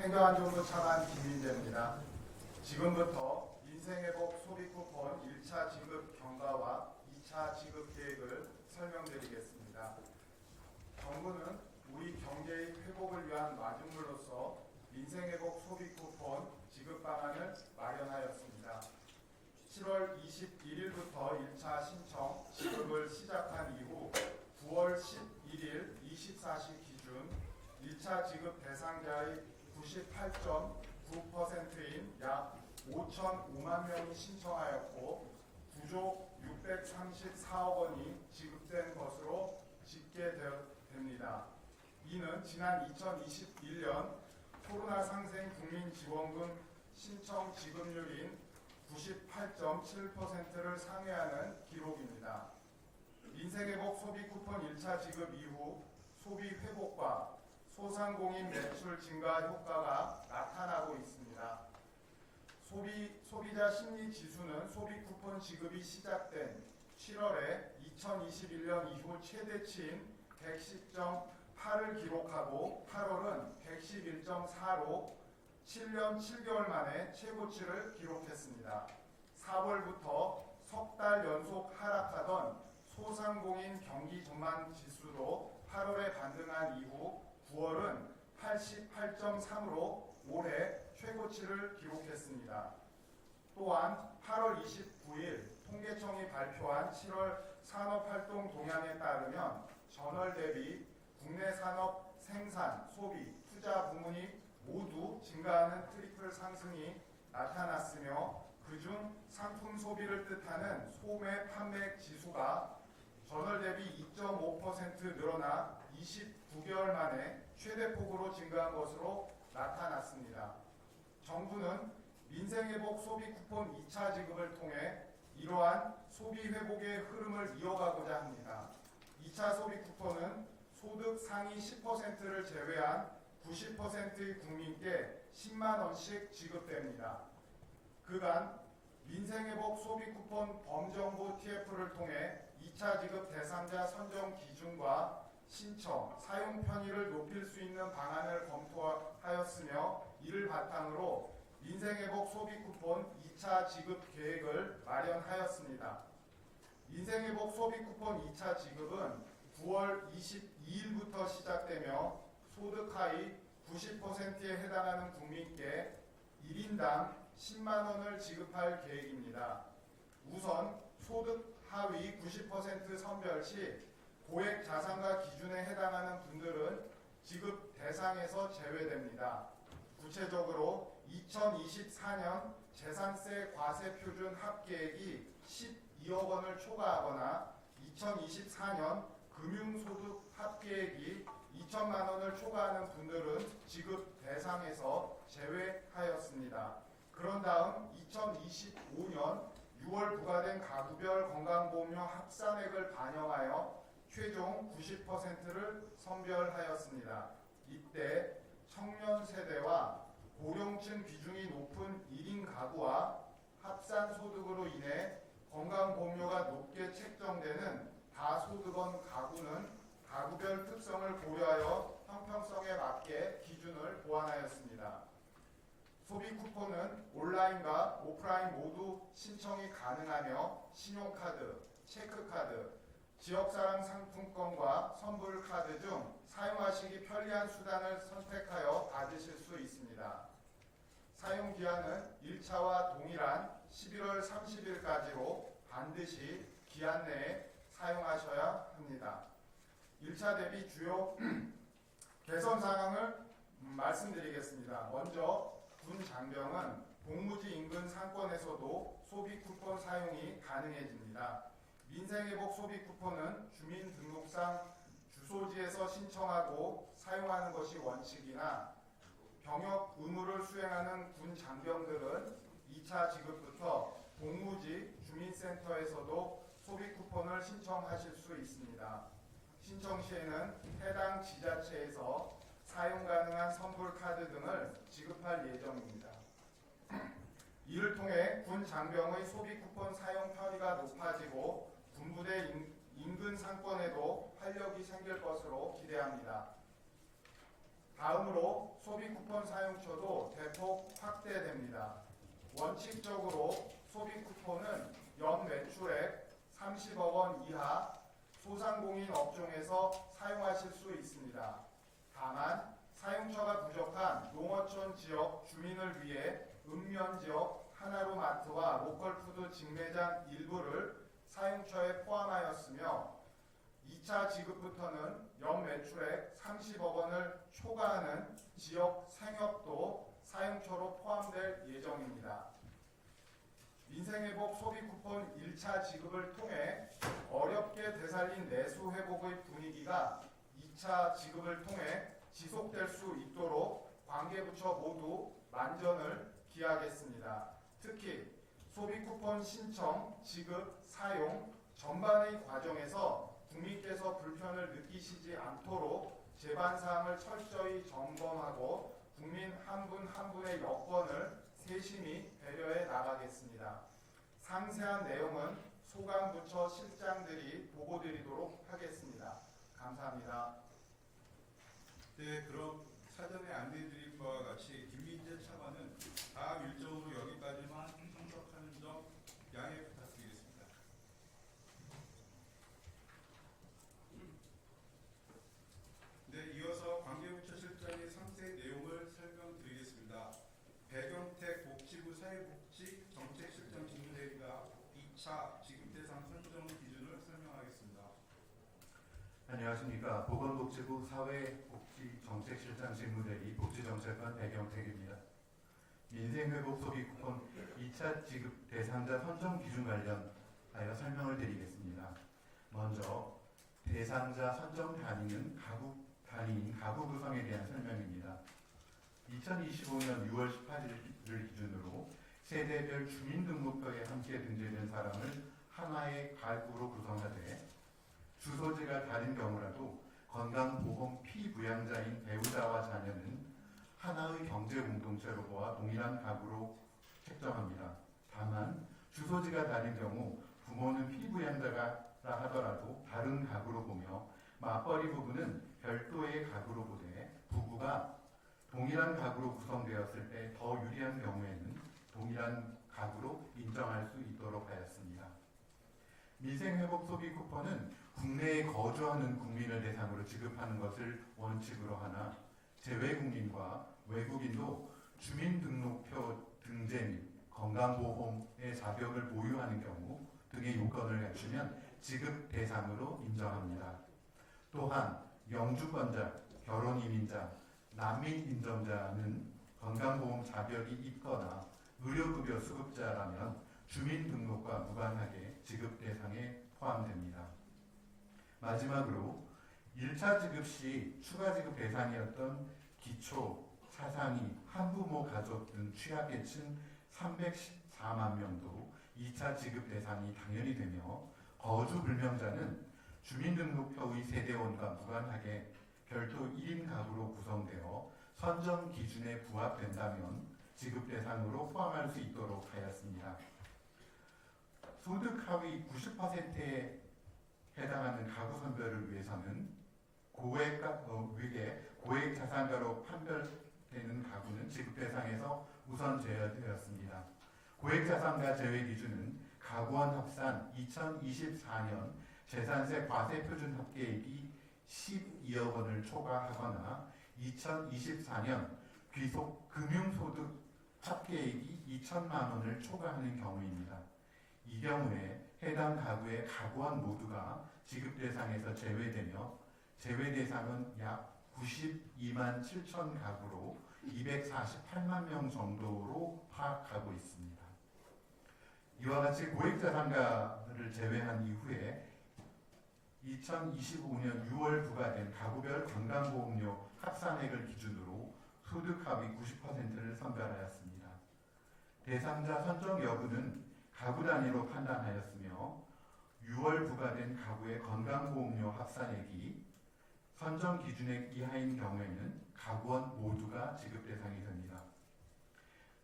행정안전부 차관 김민재입니다. 지금부터 인생회복 소비쿠폰 1차 지급 경과와 2차 지급 계획을 설명드리겠습니다. 정부는 우리 경제의 회복을 위한 마중물로서 인생회복 소비쿠폰 지급 방안을 마련하였습니다. 7월 21일부터 1차 신청 지급을 시작한 이후 9월 11일 24시 기준 1차 지급 대상자의 98.9%인 약 5,005만 명이 신청하였고 구조 634억 원이 지급된 것으로 집계됩니다. 이는 지난 2021년 코로나 상생 국민지원금 신청 지급률인 98.7%를 상회하는 기록입니다. 인생회복 소비쿠폰 1차 지급 이후 소비 회복과 소상공인 매출 증가 효과가 나타나고 있습니다. 소비자 심리 지수는 소비쿠폰 지급이 시작된 7월에 2021년 이후 최대치인 110.8을 기록하고 8월은 111.4로 7년 7개월 만에 최고치를 기록했습니다. 4월부터 석 달 연속 하락하던 소상공인 경기 전망 지수도 8월에 반등한 이후 9월은 88.3으로 올해 최고치를 기록했습니다. 또한 8월 29일 통계청이 발표한 7월 산업활동 동향에 따르면 전월 대비 국내 산업 생산, 소비, 투자 부문이 모두 증가하는 트리플 상승이 나타났으며 그중 상품 소비를 뜻하는 소매 판매 지수가 전월 대비 2.5% 늘어나 29개월 만에 최대폭으로 증가한 것으로 나타났습니다. 정부는 민생회복 소비쿠폰 2차 지급을 통해 이러한 소비회복의 흐름을 이어가고자 합니다. 2차 소비쿠폰은 소득 상위 10%를 제외한 90%의 국민께 10만 원씩 지급됩니다. 그간 민생회복 소비쿠폰 범정부 TF를 통해 2차 지급 대상자 선정 기준과 신청, 사용 편의를 높일 수 있는 방안을 검토하였으며 이를 바탕으로 민생회복 소비쿠폰 2차 지급 계획을 마련하였습니다. 민생회복 소비쿠폰 2차 지급은 9월 22일부터 시작되며 소득 하위 90%에 해당하는 국민께 1인당 10만 원을 지급할 계획입니다. 우선 소득 하위 90% 선별 시 고액 자산가 기준에 해당하는 분들은 지급 대상에서 제외됩니다. 구체적으로 2024년 재산세 과세 표준 합계액이 12억 원을 초과하거나 2024년 금융소득 합계액이 2천만 원을 초과하는 분들은 지급 대상에서 제외하였습니다. 그런 다음 2025년 6월 부과된 가구별 건강보험료 합산액을 반영하여 최종 90%를 선별하였습니다. 이때 청년 세대와 고령층 비중이 높은 1인 가구와 합산 소득으로 인해 건강보험료가 높게 책정되는 다소득원 가구는 가구별 특성을 고려하여 형평성에 맞게 기준을 보완하였습니다. 소비쿠폰은 온라인과 오프라인 모두 신청이 가능하며 신용카드, 체크카드, 지역사랑 상품권과 선불카드 중 사용하시기 편리한 수단을 선택하여 받으실 수 있습니다. 사용기한은 1차와 동일한 11월 30일까지로 반드시 기한 내에 사용하셔야 합니다. 1차 대비 주요 개선 사항을 말씀드리겠습니다. 먼저 군 장병은 복무지 인근 상권에서도 소비쿠폰 사용이 가능해집니다. 민생회복 소비쿠폰은 주민등록상 주소지에서 신청하고 사용하는 것이 원칙이나 병역 의무를 수행하는 군 장병들은 2차 지급부터 복무지 주민센터에서도 소비쿠폰을 신청하실 수 있습니다. 신청 시에는 해당 지자체에서 사용 가능한 선불카드 등을 지급할 예정입니다. 이를 통해 군 장병의 소비쿠폰 사용 편의가 높아지고 군부대 인근 상권에도 활력이 생길 것으로 기대합니다. 다음으로 소비 쿠폰 사용처도 대폭 확대됩니다. 원칙적으로 소비 쿠폰은 연 매출액 30억 원 이하 소상공인 업종에서 사용하실 수 있습니다. 다만 사용처가 부족한 농어촌 지역 주민을 위해 읍면 지역 하나로마트와 로컬푸드 직매장 일부를 사용처에 포함하였으며 2차 지급부터는 연 매출액 30억 원을 초과하는 지역 생협도 사용처로 포함될 예정입니다. 민생회복 소비쿠폰 1차 지급을 통해 어렵게 되살린 내수회복의 분위기가 2차 지급을 통해 지속될 수 있도록 관계부처 모두 만전을 기하겠습니다. 특히 소비쿠폰 신청, 지급, 사용 전반의 과정에서 국민께서 불편을 느끼시지 않도록 제반사항을 철저히 점검하고 국민 한 분 한 분의 여건을 세심히 배려해 나가겠습니다. 상세한 내용은 소관부처 실장들이 보고드리도록 하겠습니다. 감사합니다. 네, 그럼 사전에 안내드린 바와 같이 김민재 차관은 다음 일정으로 여기까지만 참석하는 점 양해 부탁드리겠습니다. 네, 이어서 관계부처 실장의 상세 내용을 설명드리겠습니다. 배경택 복지부 사회복지 정책실장 직무대리가 2차 지급대상 선정 기준을 설명하겠습니다. 안녕하십니까. 보건복지부 사회복지정책실장 직무대리 복지정책관 배경택입니다. 민생회복 소비쿠폰 2차 지급 대상자 선정 기준 관련하여 설명을 드리겠습니다. 먼저 대상자 선정 단위인 가구 구성에 대한 설명입니다. 2025년 6월 18일을 기준으로 세대별 주민등록표에 함께 등재된 사람을 하나의 가구로 구성하되 주소지가 다른 경우라도 건강보험 피부양자인 배우자와 자녀는 하나의 경제공동체로 보아 동일한 가구로 책정합니다. 다만 주소지가 다른 경우 부모는 피부양자라 하더라도 다른 가구로 보며 맞벌이 부부는 별도의 가구로 보되 부부가 동일한 가구로 구성되었을 때 더 유리한 경우에는 동일한 가구로 인정할 수 있도록 하였습니다. 민생회복 소비쿠폰은 국내에 거주하는 국민을 대상으로 지급하는 것을 원칙으로 하나 재외국민과 외국인도 주민등록표 등재 및 건강보험의 자격을 보유하는 경우 등의 요건을 갖추면 지급 대상으로 인정합니다. 또한 영주권자, 결혼이민자, 난민인정자는 건강보험 자격이 있거나 의료급여 수급자라면 주민등록과 무관하게 지급 대상에 포함됩니다. 마지막으로 1차 지급 시 추가 지급 대상이었던 기초, 사상이, 한부모 가족 등 취약계층 314만 명도 2차 지급 대상이 당연히 되며 거주 불명자는 주민등록표의 세대원과 무관하게 별도 1인 가구로 구성되어 선정 기준에 부합된다면 지급 대상으로 포함할 수 있도록 하였습니다. 소득 하위 90%에 해당하는 가구 선별을 위해서는 고액 자산가로 판별되는 가구는 지급 대상에서 우선 제외되었습니다. 고액 자산가 제외 기준은 가구원 합산 2024년 재산세 과세 표준 합계액이 12억 원을 초과하거나 2024년 귀속 금융소득 합계액이 2천만 원을 초과하는 경우입니다. 이 경우에 해당 가구의 가구원 모두가 지급 대상에서 제외되며 제외 대상은 약 92만 7천 가구로 248만 명 정도로 파악하고 있습니다. 이와 같이 고액 자산가를 제외한 이후에 2025년 6월 부과된 가구별 건강보험료 합산액을 기준으로 소득 하위 90%를 선별하였습니다. 대상자 선정 여부는 가구 단위로 판단하였으며 6월 부과된 가구의 건강보험료 합산액이 선정 기준액 이하인 경우에는 가구원 모두가 지급 대상이 됩니다.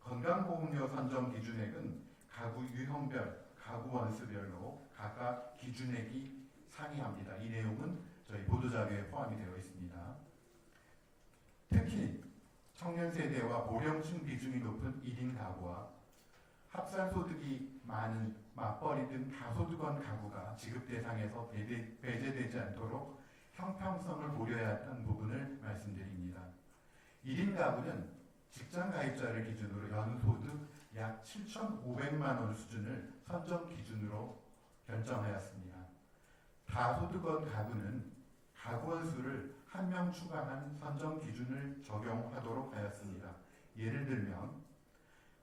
건강보험료 선정 기준액은 가구 유형별, 가구 원수별로 각각 기준액이 상이합니다. 이 내용은 저희 보도자료에 포함이 되어 있습니다. 특히 청년 세대와 고령층 비중이 높은 1인 가구와 합산소득이 많은 맞벌이 등 다소득원 가구가 지급 대상에서 배제되지 않도록 형평성을 고려해야 한다는 부분을 말씀드립니다. 1인 가구는 직장 가입자를 기준으로 연소득 약 7,500만 원 수준을 선정 기준으로 결정하였습니다. 다소득원 가구는 가구원 수를 1명 추가한 선정 기준을 적용하도록 하였습니다. 예를 들면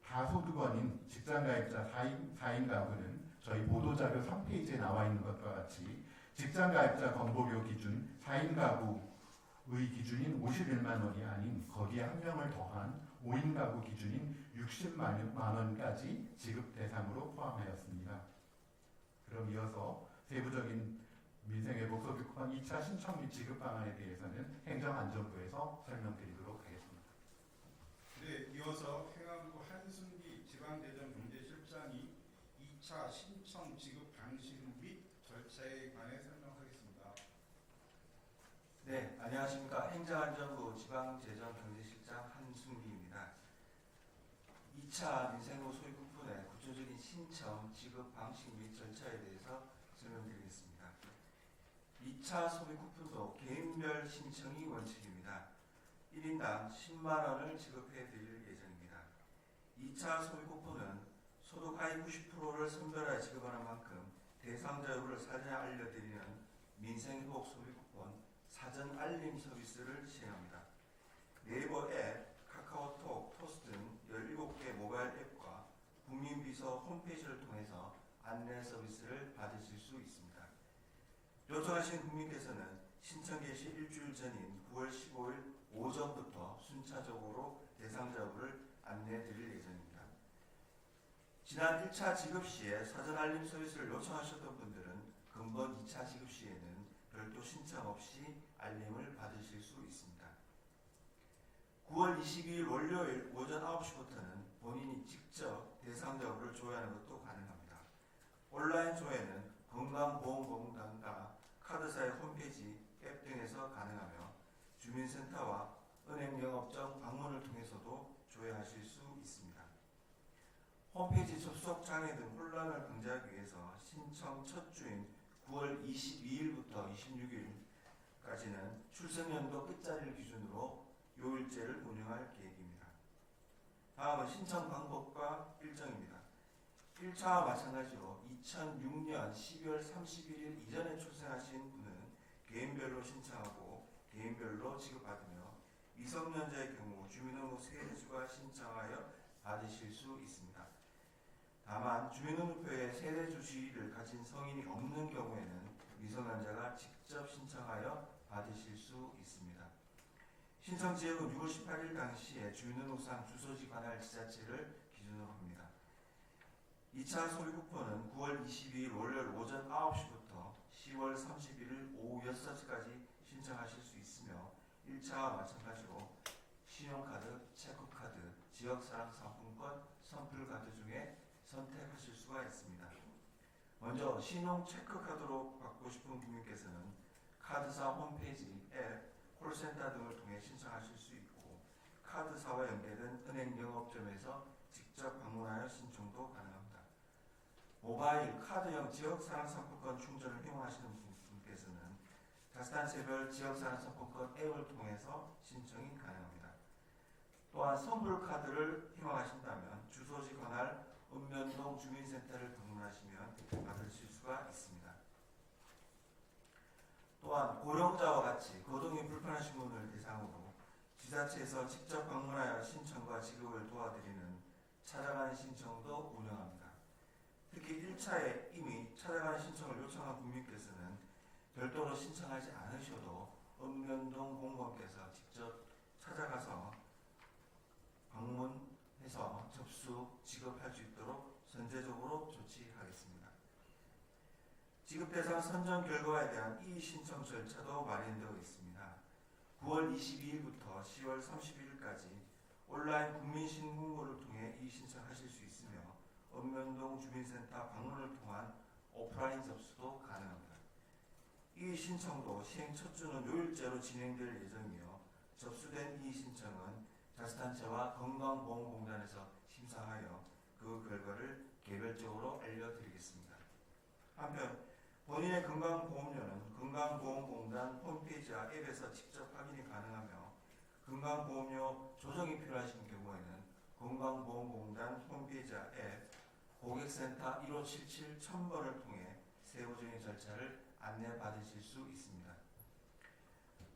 다소득원인 직장가입자 4인 가구는 저희 보도자료 3페이지에 나와 있는 것과 같이 직장가입자 건보료 기준 4인 가구의 기준인 51만 원이 아닌 거기에 1명을 더한 5인 가구 기준인 60만 원까지 지급 대상으로 포함하였습니다. 그럼 이어서 세부적인 민생회복 소득권 2차 신청 및 지급 방안에 대해서는 행정안전부에서 설명드리도록 하겠습니다. 네, 이어서 행안부 한순기 지방재정경제실장이 2차 신청 지급 방식 및 절차에 관해 설명하겠습니다. 네, 안녕하십니까. 행정안전부 지방재정경제실장 한순기입니다. 2차 민생회복 소득 쿠폰의 구체적인 신청, 지급 방식 및 절차에 대해서 설명드리겠습니다. 2차 소비 쿠폰도 개인별 신청이 원칙입니다. 1인당 10만 원을 지급해 드릴 예정입니다. 2차 소비 쿠폰은 소득 하위 90%를 선별하여 지급하는 만큼 대상자 여부를 사전에 알려드리는 민생회복 소비 쿠폰 사전 알림 서비스를 시행합니다. 네이버 앱, 카카오톡, 토스 등 17개 모바일 앱과 국민비서 홈페이지를 통해서 안내 서비스를 받으실 수 있습니다. 요청하신 국민께서는 신청 개시 일주일 전인 9월 15일 오전부터 순차적으로 대상자 여부를 안내해 드릴 예정입니다. 지난 1차 지급 시에 사전 알림 서비스를 요청하셨던 분들은 금번 2차 지급 시에는 별도 신청 없이 알림을 받으실 수 있습니다. 9월 22일 월요일 오전 9시부터는 본인이 직접 대상자 여부를 조회하는 것도 가능합니다. 온라인 조회는 건강보험공단과 카드사의 홈페이지, 앱 등에서 가능하며 주민센터와 은행 영업점 방문을 통해서도 조회하실 수 있습니다. 홈페이지 접속 장애 등 혼란을 방지하기 위해서 신청 첫 주인 9월 22일부터 26일까지는 출생연도 끝자리를 기준으로 요일제를 운영할 계획입니다. 다음은 신청 방법과 일정입니다. 1차와 마찬가지로 2006년 12월 31일 이전에 출생하신 분은 개인별로 신청하고 개인별로 지급받으며 미성년자의 경우 주민등록 세대주가 신청하여 받으실 수 있습니다. 다만 주민등록표에 세대주 지위를 가진 성인이 없는 경우에는 미성년자가 직접 신청하여 받으실 수 있습니다. 신청 지역은 6월 18일 당시에 주민등록상 주소지 관할 지자체를 기준으로 합니다. 2차 소비 쿠폰은 9월 22일 월요일 오전 9시부터 10월 31일 오후 6시까지 신청하실 수 있으며 1차와 마찬가지로 신용카드, 체크카드, 지역사랑 상품권, 선풀카드 중에 선택하실 수가 있습니다. 먼저 신용 체크카드로 받고 싶은 국민께서는 카드사 홈페이지, 앱, 콜센터 등을 통해 신청하실 수 있고 카드사와 연계된 은행 영업점에서 직접 방문하여 신청도 가능합니다. 모바일 카드형 지역사랑상품권 충전을 이용하시는 분께서는 자치단체별 지역사랑상품권 앱을 통해서 신청이 가능합니다. 또한 선불카드를 희망하신다면 주소지 관할 읍면동 주민센터를 방문하시면 받으실 수가 있습니다. 또한 고령자와 같이 거동이 불편하신 분을 대상으로 지자체에서 직접 방문하여 신청과 지급을 도와드리는 찾아가는 신청도 운영합니다. 특히 1차에 이미 찾아가는 신청을 요청한 국민께서는 별도로 신청하지 않으셔도 읍면동 공무원께서 직접 찾아가서 방문해서 접수, 지급할 수 있도록 선제적으로 조치하겠습니다. 지급 대상 선정 결과에 대한 이의 신청 절차도 마련되어 있습니다. 9월 22일부터 10월 31일까지 온라인 국민신문고를 통해 이의 신청하실 수 있으며 읍면동 주민센터 방문을 통한 오프라인 접수도 가능합니다. 이 신청도 시행 첫 주는 요일제로 진행될 예정이며 접수된 이 신청은 자치단체와 건강보험공단에서 심사하여 그 결과를 개별적으로 알려드리겠습니다. 한편 본인의 건강보험료는 건강보험공단 홈페이지와 앱에서 직접 확인이 가능하며 건강보험료 조정이 필요하신 경우에는 건강보험공단 홈페이지와 앱 고객센터 1577 1000번을 통해 세부적인 절차를 안내받으실 수 있습니다.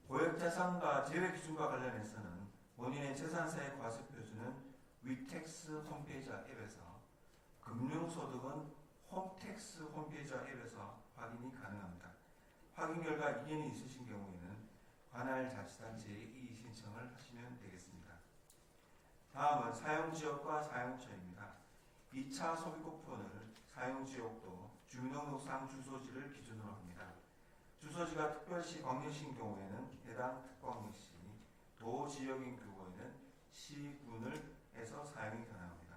고액자산과 제외기준과 관련해서는 본인의 재산세의 과세표준은 위텍스 홈페이지와 앱에서, 금융소득은 홈택스 홈페이지와 앱에서 확인이 가능합니다. 확인 결과 이견이 있으신 경우에는 관할 자치단체에 이의 신청을 하시면 되겠습니다. 다음은 사용지역과 사용처입니다. 2차 소비쿠폰을 사용지역도 주민등록상 주소지를 기준으로 합니다. 주소지가 특별시 광역시인 경우에는 해당 특광역시, 도지역인 경우에는 시군을 해서 사용이 가능합니다.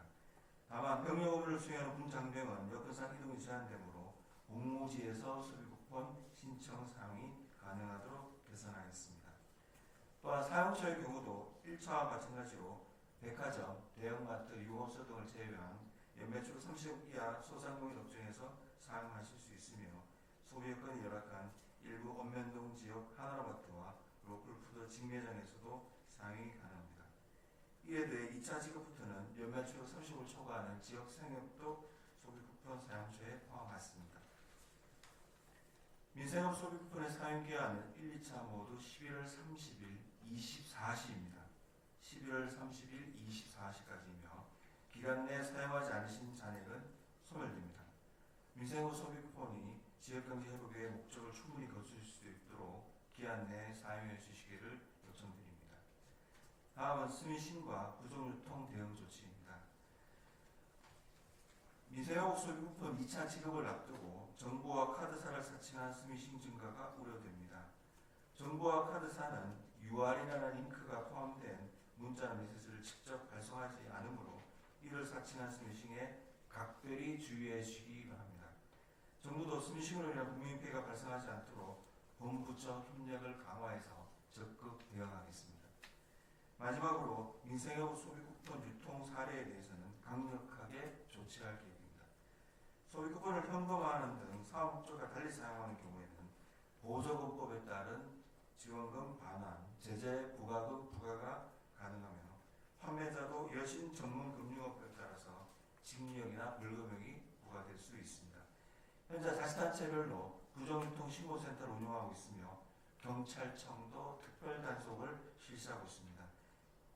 다만 병력 업무를 수행하는 군장병은 여건상 이동이 제한되므로 공무지에서 소비쿠폰 신청 사용이 가능하도록 개선하였습니다. 또한 사용처의 경우도 1차와 마찬가지로 백화점, 대형마트, 유흥업소 등을 제외한 연매출 30억 이하 소상공인 업종에서 사용하실 수 있으며 소비 여건이 열악한 일부 언면동 지역 하나로마트와 로컬푸드 직매장에서도 사용이 가능합니다. 이에 대해 2차 지급부터는 연매출 30을 초과하는 지역 생협도 소비쿠폰 사용처에 포함했습니다. 민생업 소비쿠폰의 사용기한은 1, 2차 모두 11월 30일 24시입니다. 11월 30일 24시까지이며 기간 내에 사용하지 않으신 잔액은 소멸됩니다. 민생업 소비쿠폰이 지역경제 회복의 목적을 충분히 거칠 수 있도록 기한 내에 사용해 주시기를 요청드립니다. 다음은 스미싱과 부정유통 대응 조치입니다. 민생업 소비쿠폰 2차 지급을 앞두고 정보와 카드사를 사칭한 스미싱 증가가 우려됩니다. 정보와 카드사는 UR이라는 링크가 포함된 문자나 메시지를 직접 발송하지 않으므로 이를 사칭한 스미싱에 각별히 주의해 주시기 바랍니다. 정부도 스미싱으로 인한 국민피해가 발생하지 않도록 본부처 협력을 강화해서 적극 대응하겠습니다. 마지막으로 민생업 소비쿠폰 유통 사례에 대해서는 강력하게 조치할 계획입니다. 소비쿠폰을 현금화하는 등 사업 목적과 달리 사용하는 경우에는 보조금법에 따른 지원금 반환, 제재 부과금 부과가 가능하며 판매자도 여신 전문 금융업법에 따라서 징역이나 벌금형이 부과될 수 있습니다. 현재 자치단체별로 부정유통신고센터를 운영하고 있으며 경찰청도 특별단속을 실시하고 있습니다.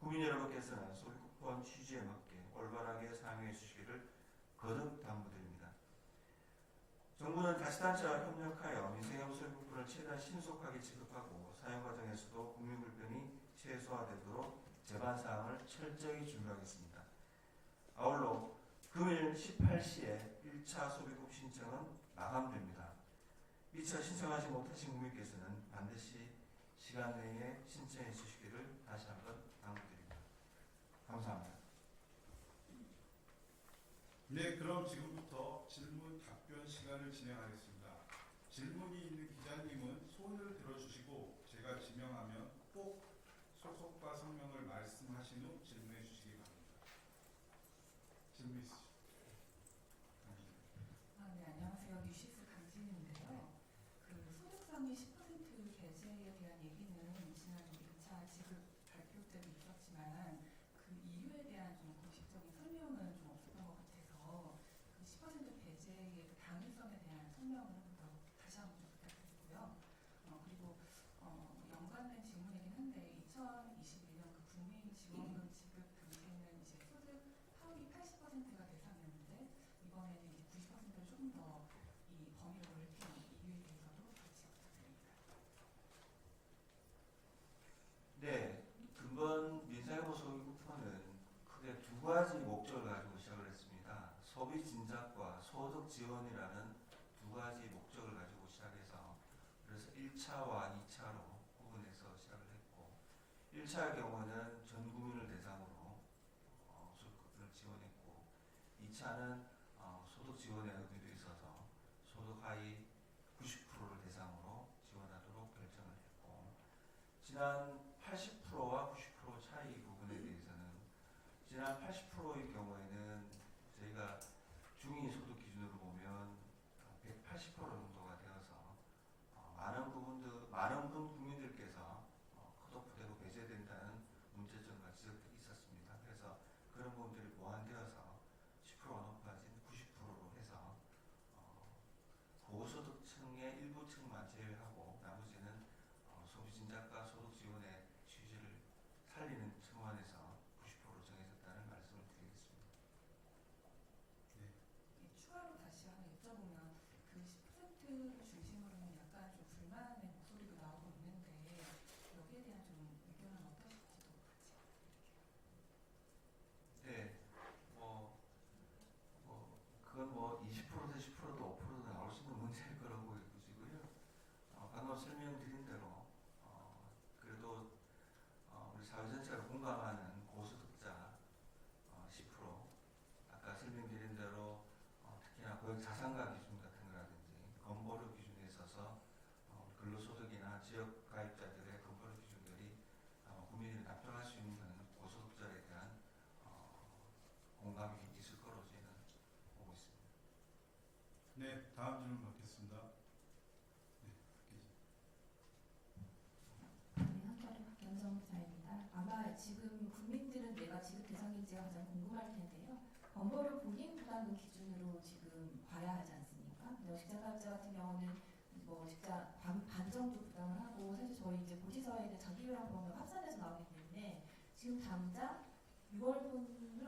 국민 여러분께서는 소비쿠폰 취지에 맞게 올바르게 사용해 주시기를 거듭 당부드립니다. 정부는 자치단체와 협력하여 민생업 소비쿠폰을 최대한 신속하게 지급하고 사용 과정에서도 국민 불편이 최소화되도록 제반사항을 철저히 준비하겠습니다. 아울러 금일 18시에 1차 소비쿠폰 신청은 마감됩니다. 미처 신청하지 못하신 국민께서는 반드시 시간 내에 신청해 주시기를 다시 한번 당부드립니다. 감사합니다. 네, 그럼 지금부터 질문 답변 시간을 진행하겠습니다. 질문이 있는 기자님은 손을 들어주시고 제가 지명하면 꼭 소속과 성명을 말씀하신 후 질문해 주시기 바랍니다. 질문 있으시죠? 네, 안녕하세요. 뉴시스 강진인데요. 그 소득상위 10% 배제에 대한 얘기는 지난 1차 지급 발표 때도 있었지만 그 이유에 대한 좀 공식적인 설명은 좀 없었던 것 같아서 그 10% 배제의 그 당위성에 대한 설명을 다시 한번 좀 부탁드리고요. 그리고 연관된 질문이긴 한데 2021년 그 국민지원금 지급 당시에는 이제 소득 하위 80%가 대상이었는데 이번에는 이제 90%를 조금 더 이 범위를 넓힌 이유에 대해서도 같이 부탁드립니다. 네, 근본 민생업 소비쿠폰은 크게 두 가지 목적을 가지고 시작을 했습니다. 소비 진작과 소득 지원이라는 두 가지 목적을 가지고 시작해서 그래서 1차와 2차로 구분해서 시작을 했고 1차의 경우는 전 국민을 대상으로 소비쿠폰을 지원했고 2차는 소득 지원의 의미도 있어서 소득 하위 90%를 대상으로 지원하도록 결정을 했고 지난 80% 지난 80%의 경우에는 저희가 중위 소득 기준으로 보면 180% 정도가 되어서 많은 분 국민들께서 컷오프되고 배제된다는 문제점과 지적들이 있었습니다. 그래서 그런 부분들이 보완되어서 10%가 높아진 90%로 해서 고소득층의 일부층만 제외하고 나머지는 소비진작과 소득지원의 취지를 살리는 측면에서 90%로 정해졌다는 말씀을 드리겠습니다. 추가로 다시 하나 여쭤보면 그 10%를 중심으로는 약간 좀 불만의 목소리가 나오고 있는데 여기에 대한 좀 의견은 어떠실지도 같이 드릴게요. 네, 그건 20%도 10%도 5%도 나올 수 있는 문제일 거라고 보시고요. 방금 설명드린 대로 그래도 우리 사회 전체가 공감하는 고소득자 10%, 아까 설명드린 대로 특히나 고액 자산가 기준 같은 거라든지 건보료 기준에 있어서 근로소득이나 지역 가입자들의 건보료 기준들이 국민들이 납득할 수 있는 고소득자에 대한 공감이 있을 거로 저희는 보고 있습니다. 네, 다음 질문 받겠습니다. 한겨레 박현정 기자입니다. 아마 지금 국민들은 내가 지급 대상인지가 가장 궁금할 텐데요. 건보료 본인 부담금 기준으로 지금 봐야 하지 않습니까? 직장 가입자 같은 경우는 직장 반 정도 부담을 하고 사실 저희 이제 고지서에는 장기요양보험과 합산해서 나오기 때문에 지금 당장 6월분을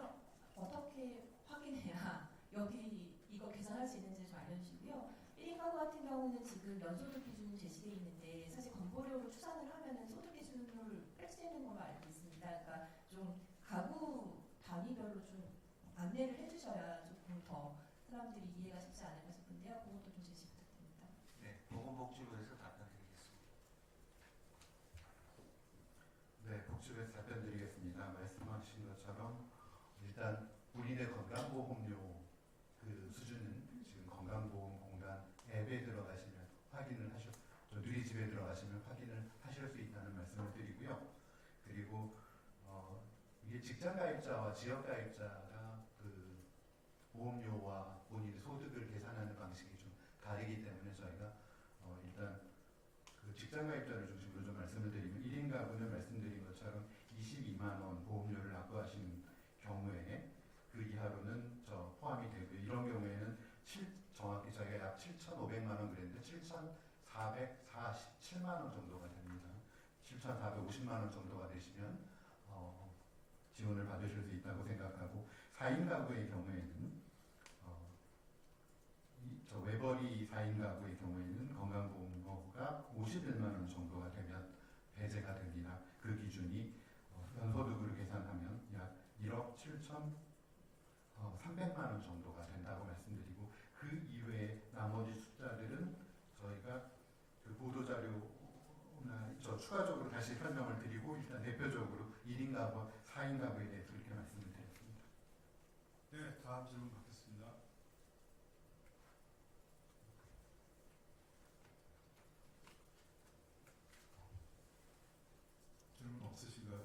어떻게 확인해야 여기 이거 계산할 수 있는지 좀 알려주시고요. 1인 가구 같은 경우는 지금 연소득 기준이 제시되어 있는데 사실 건보료로 추산을 하면은 소득 기준을 뺄 수 있는 걸로 알고 있습니다. 그러니까 좀 가구 단위별로 좀 안내를 해주셔야 조금 더 사람들이 이해가 쉽지 않을까 싶은데요. 그것도 좀 제시 부탁드립니다. 네, 보건복지부에서 답변드리겠습니다. 네, 복지부에서 답변드리겠습니다. 말씀하신 것처럼 일단 본인의 건강보험료 그 수준은 지금 건강보험공단 앱에 들어가시면 확인을 저 누리집에 들어가시면 확인을 하실 수 있다는 말씀을 드리고요. 그리고 이게 직장가입자와 지역가입자가 그 보험료와 본인의 소득을 계산하는 방식이 좀 다르기 때문에 저희가 일단 그 직장가입자를 중심으로 좀 말씀을 드리면 1인 가구는 말씀드린 것처럼 22만 원 보험료를 납부하시는 경우에 그 이하로는 포함이 되고요. 이런 경우에는 정확히 저희가 약 7,500만 원 그랬는데 7,447만 원 정도가 됩니다. 7,450만 원 정도가 되시면 지원을 받으실 수 있다고 생각하고 4인 가구의 경우에는 외벌이 4인 가구의 경우에는 건강보험료가 51만 원 정도가 되면 배제가 됩니다. 그 기준이 연소득으로 계산하면 약 1억 7,300만 원 정도가 된다고 말씀드리고 그 이외에 나머지 숫자들은 저희가 그 보도자료나 추가적으로 다시 설명을 드리고 일단 대표적으로 1인 가구, 4인 가구에 대해서 이렇게 말씀을 드렸습니다. 네, 다음 질문 받겠습니다. 질문 없으신가요?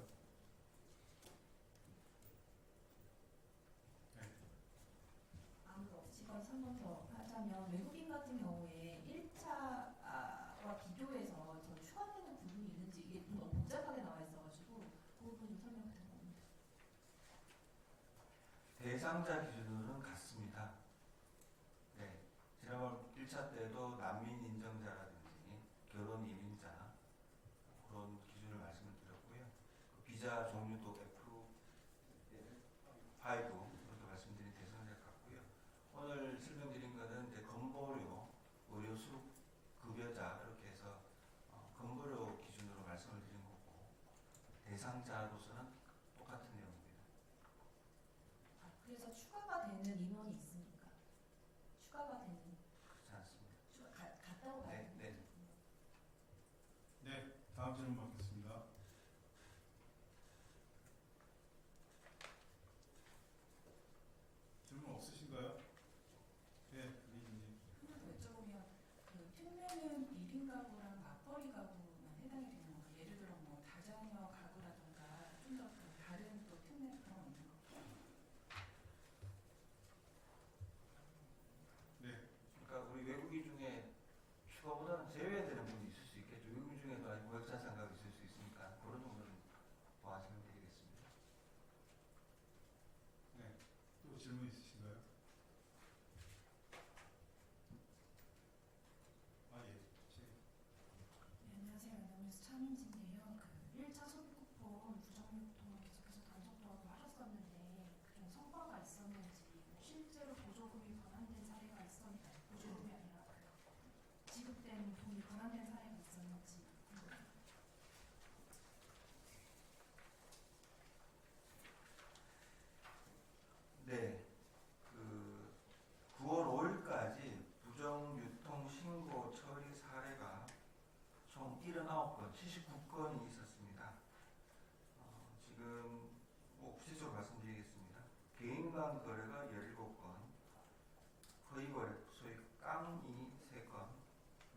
네. 아무도 없지만 3번 더 하자면 외국인 같은 경우에 1차와 비교해서 더 추가되는 부분이 있는지 이게 너무 복잡하게 나와 있어가지고 그 부분 좀 설명 부탁드립니다. 대상자 기준으로는 같습니다. 네, 지난번 1차 때도 난민 인정자라든지 결혼 이민자 그런 기준을 말씀을 드렸고요. 비자 종류도 F5 이렇게 말씀드린 대상자 같고요. 오늘 설명드린 것은 이제 건보료, 의료수 급여자 이렇게 해서 건보료 기준으로 말씀을 드린 거고 대상자로서는 똑같은 내용입니다. 그래서 추가가 되는 인원이 있습니까? 추가가 되는 그렇지 않습니다. 같다고 봐요. 네, 네. 네, 다음 질문 받겠습니다. 질문 없으신가요? 네, 리님. 하나 더 여쭤보면 그 특례는 1인 가구랑 맞벌이 가구만 해당이 되는 건가요? 예를 들어 다자녀 가구라든가 질문 있으신가요? 아 예. 네, 안녕하세요. 연합뉴스 차민지인데요. 그 1차 소비 쿠폰 부정유통을 계속해서 단속하고 하셨었는데 그런 성과가 있었는지 실제로 보조금이 반환된 사례가 있었는지 보조금이 아니라 그 지급된 돈이 반환된 사례가 있었는지 궁금합니다. 네, 그 9월 5일까지 부정유통 신고 처리 사례가 총 79건, 79건이 있었습니다. 지금 뭐 구체적으로 말씀드리겠습니다. 개인 간 거래가 17건, 허위 거래, 소위 깡이 3건,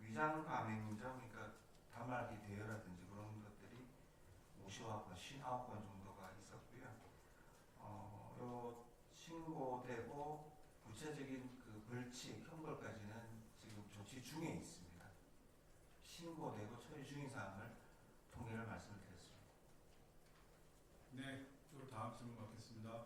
위장 가맹점, 그러니까 단말기 대여라든지 그런 것들이 59건, 59건 정도가 있었고요. 요 신고되고 구체적인 그 벌칙, 형벌까지는 지금 조치 중에 있습니다. 신고되고 처리 중인 사항을 통계를 말씀을 드렸습니다. 네, 또 다음 질문 받겠습니다.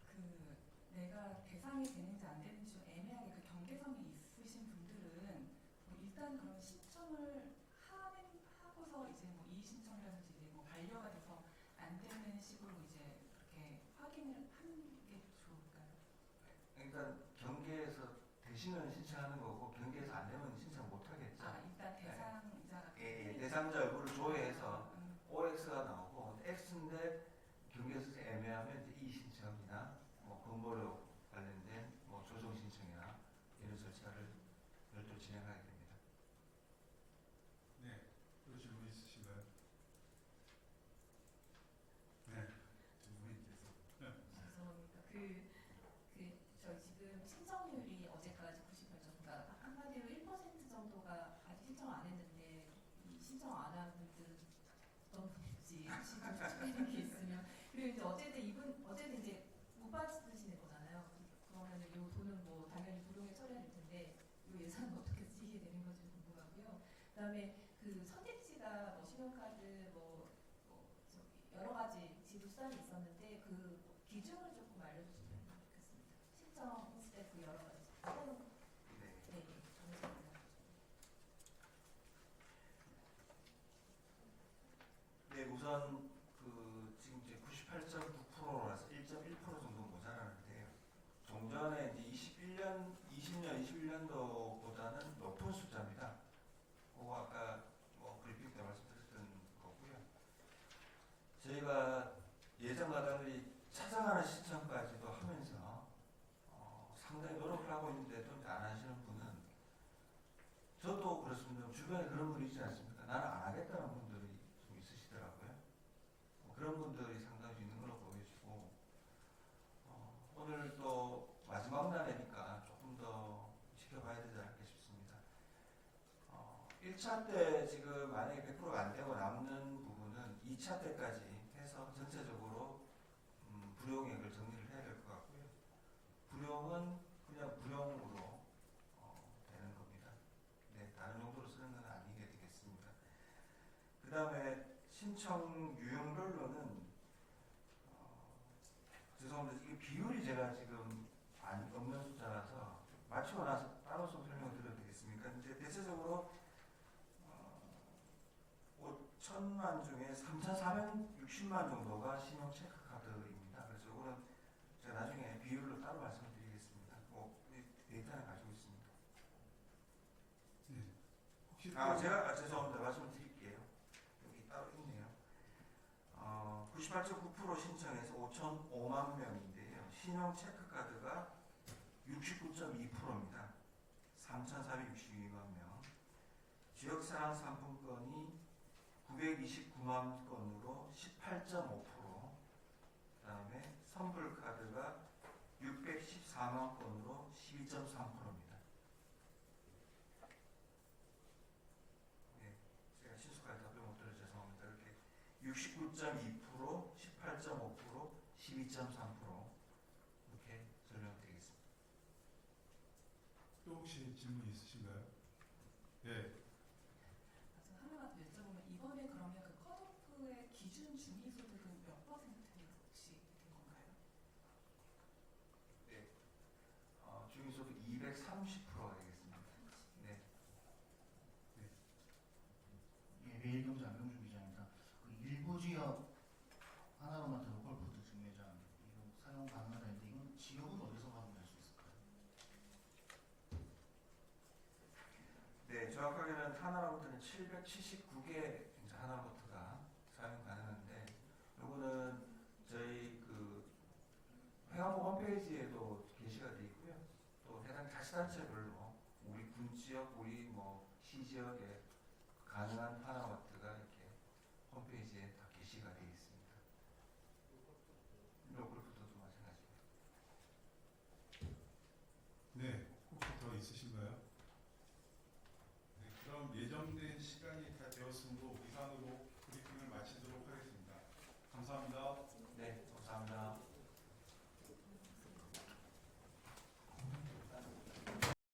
그 내가 대상이 되는지 안 되는지 좀 애매하게 그 경계선이 있으신 분들은 뭐 일단 그런 신청을 하고서 이제 뭐 이의 신청이라든지 이제 뭐 반려가 돼서 안 되는 식으로 이제 그렇게 확인을 하는 게 좋을까요? 그러니까 경계에서 되시면 신청하는 거고 경계에서 안 되면 신청 못 하겠죠. 아 일단 대상자가 대상자 얼굴을 조회해서 음. OX가 나오고 X인데 경계에서 애매하면 이제 이의 신청이나 뭐 건보료 관련된 뭐 조정 신청이나 이런 절차를 별도로 진행하게 됩니다. 네, 또 질문 있으신가요? 네, 질문님께서. 죄송합니다. 저희 지금 신청률이 어제까지 98%, 그러니까 한마디로 1% 정도가 아직 신청 안 했는데 이 신청 안 한 분들은 어떤 분인지 혹시 좀 추천해 게 있으면 그리고 이제 어쨌든 이제 못 받으시는 거잖아요. 그러면 이 돈은 뭐 당연히 부동에 처리해야 될 텐데 이 예산은 어떻게 쓰이게 되는 건지 궁금하고요. 그다음에 그 선택지가 뭐 신용카드 여러 가지 지급 수단이 있었는데 그 기준을 조금 알려주시면 좋겠습니다. 신청했을 때 그 여러 가지 사용 네. 정책입니다. 네, 우선 그 지금 이제 98.9%라서 1.1% 정도 모자라는데요. 종전에 이제 20년, 21년도보다는 높은 숫자입니다. 그거 아까 뭐 브리핑 때 말씀드렸던 거고요. 저희가 예전과 달리 찾아가는 신청까지도 하면서 상당히 노력을 하고 있는데도 이제 안 하시는 분은 저도 그렇습니다. 주변에 그런 분이 있지 않습니까? 나는 안 하겠다는 분들이 좀 있으시더라고요. 그런 분들이 상당히 있는 걸로 보여지고 오늘 또 마지막 날이니까 조금 더 지켜봐야 되지 않을까 싶습니다. 1차 때 지금 만약에 100%가 안 되고 남는 부분은 2차 때까지 해서 전체적으로 불용액을 정리를 해야 될 것 같고요. 불용은 그냥 불용으로 되는 겁니다. 네, 다른 용도로 쓰는 건 아니게 되겠습니다. 그 다음에 신청 유형별로는 죄송합니다. 이게 비율이 제가 지금 없는 숫자라서 맞추고 나서 따로서 설명을 드려도 되겠습니까? 이제 대체적으로 5천만 중에 3,460만 정도가 신용 체크카드입니다. 그래서 이거는 제가 나중에 비율로 따로 말씀을 드리겠습니다. 데이터는 가지고 있습니다. 네. 혹시 제가 죄송합니다. 말씀을 드릴게요. 여기 따로 있네요. 98.9% 신청해서 5,005만 명인데요. 신용 체크카드가 69.2%입니다. 3,462만 명. 지역사랑 상품권이 929만 건으로 18.5%. 그 다음에 선불카드가 614만 건으로 12.3%입니다. 네, 제가 신속하게 답변 못 드려 죄송합니다. 이렇게 69.2%, 18.5%, 12.3% 이렇게 설명드리겠습니다. 또 혹시 질문 있으신가요? 네. 하나만 더 여쭤보면 이번에 그러면 그 컷오프의 기준 보시면 하나로부터는 779개 하나로부터가 사용 가능한데 요거는 저희 그 회원부 홈페이지에도 게시가 되어 있고요. 또 해당 자치단체별로 우리 군 지역, 우리 뭐 시 지역에 가능한 하나마트가 이렇게 홈페이지에 다 게시가 되어 있습니다. 로그룹도 마찬가지고요. 네, 혹시 더 있으신가요? 네, 그럼 예정된 시간이 다 되었으므로 이상으로 브리핑을 마치도록 하겠습니다. 감사합니다.